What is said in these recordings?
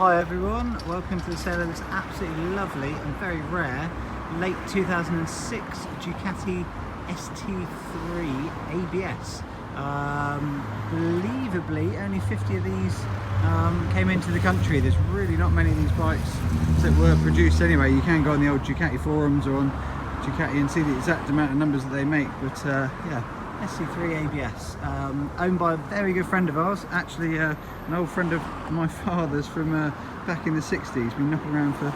Hi everyone, welcome to the sale of this absolutely lovely and very rare late 2006 Ducati ST3 ABS. Believably only 50 of these came into the country. There's really not many of these bikes that were produced anyway. You can go on the old Ducati forums or on Ducati and see the exact amount of numbers that they make, but yeah, ST3 ABS, owned by a very good friend of ours, actually an old friend of my father's from back in the 60s. Been knocking around for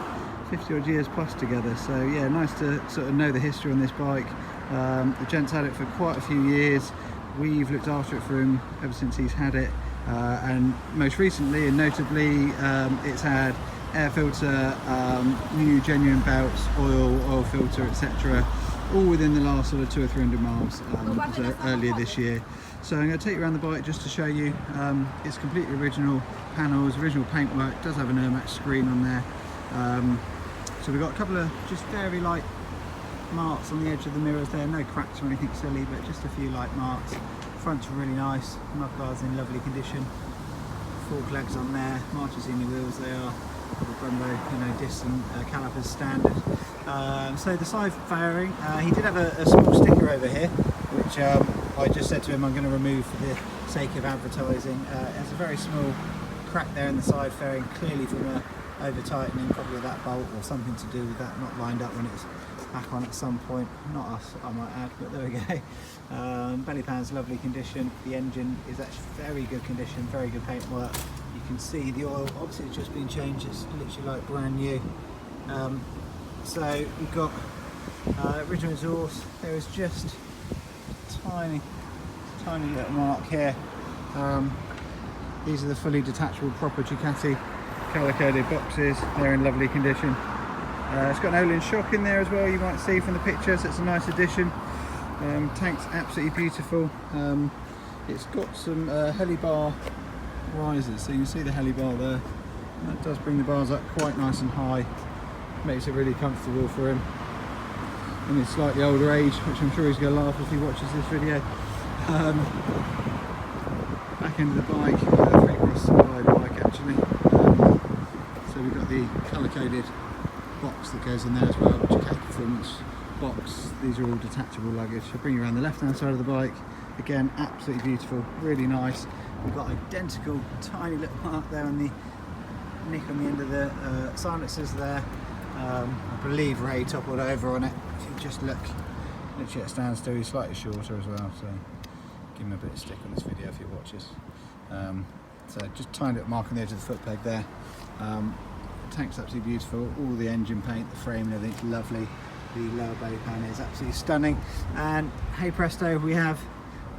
50 odd years plus together, so yeah, nice to sort of know the history on this bike. The gent's had it for quite a few years. We've looked after it for him ever since he's had it, and most recently and notably it's had air filter, new genuine belts, oil filter, etc., all within the last sort of 200 or 300 miles earlier this year. So I'm going to take you around the bike just to show you. It's completely original panels, original paintwork. It does have an Ermax screen on there. So we've got a couple of just very light marks on the edge of the mirrors there, no cracks or anything silly, but just a few light marks. Front's really nice, mudguards in lovely condition, fork legs on there, Marchesini wheels they are, the Brembo, disc and calipers standard. So the side fairing, he did have a small sticker over here, which I just said to him I'm going to remove for the sake of advertising. There's a very small crack there in the side fairing, clearly from over tightening, probably that bolt or something to do with that not lined up when it's back on at some point. Not us, I might add, but there we go. Belly pan's lovely condition. The engine is actually very good condition, very good paintwork. You can see the oil, obviously it's just been changed, it's literally like brand new. So we've got original exhaust. There is just a tiny little mark here. These are the fully detachable proper Ducati colour-coded boxes. They're in lovely condition. It's got an Olin shock in there as well, you might see from the pictures. It's a nice addition. Tank's absolutely beautiful. It's got some helibar risers, so you can see the helibar there. That does bring the bars up quite nice and high. Makes it really comfortable for him in his slightly older age, which I'm sure he's going to laugh if he watches this video. Back end of the bike, three cross side bike actually. So we've got the colour-coded box that goes in there as well, Ducati Performance box. These are all detachable luggage. I'll bring you around the left hand side of the bike. Again, absolutely beautiful, really nice. We've got identical tiny little mark there on the nick on the end of the silencers there. I believe Ray toppled over on it. If you just look, literally at standstill, he's slightly shorter as well, so give him a bit of stick on this video if he watches. So just tiny little mark on the edge of the foot peg there. The tank's absolutely beautiful, all the engine paint, the frame and everything's lovely. The lower belly pan is absolutely stunning, and hey presto, we have,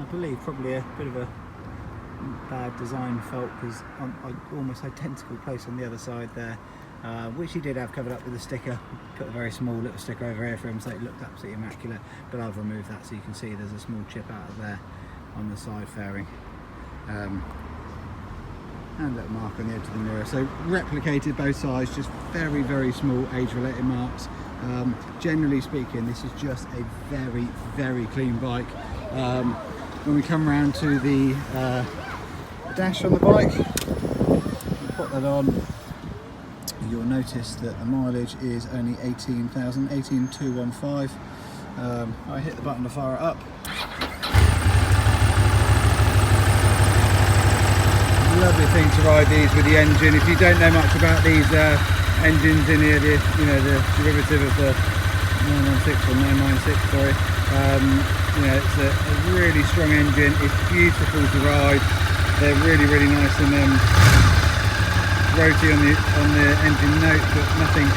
I believe, probably a bit of a bad design fault, because almost identical place on the other side there, which he did have covered up with a sticker. Put a very small little sticker over here for him, so it looked absolutely immaculate, but I've removed that so you can see there's a small chip out of there on the side fairing, and a little mark on the edge of the mirror. So replicated both sides, just very small age related marks. Generally speaking, this is just a very clean bike. When we come around to the dash on the bike, put that on, you'll notice that the mileage is only 18,215. I hit the button to fire it up. Lovely thing to ride these with the engine. If you don't know much about these engines in here, the derivative of the 916 or 996, sorry. It's a really strong engine. It's beautiful to ride. They're really nice and roty on the engine note, but nothing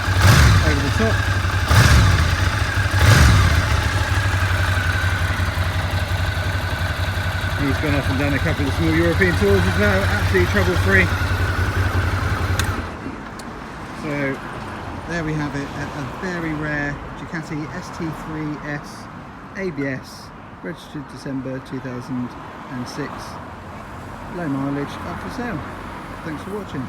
over the top. He's gone off and done a couple of small European tours as well, absolutely trouble free. So there we have it, a very rare Ducati ST3S ABS, registered December 2006, low mileage, up for sale. Thanks for watching.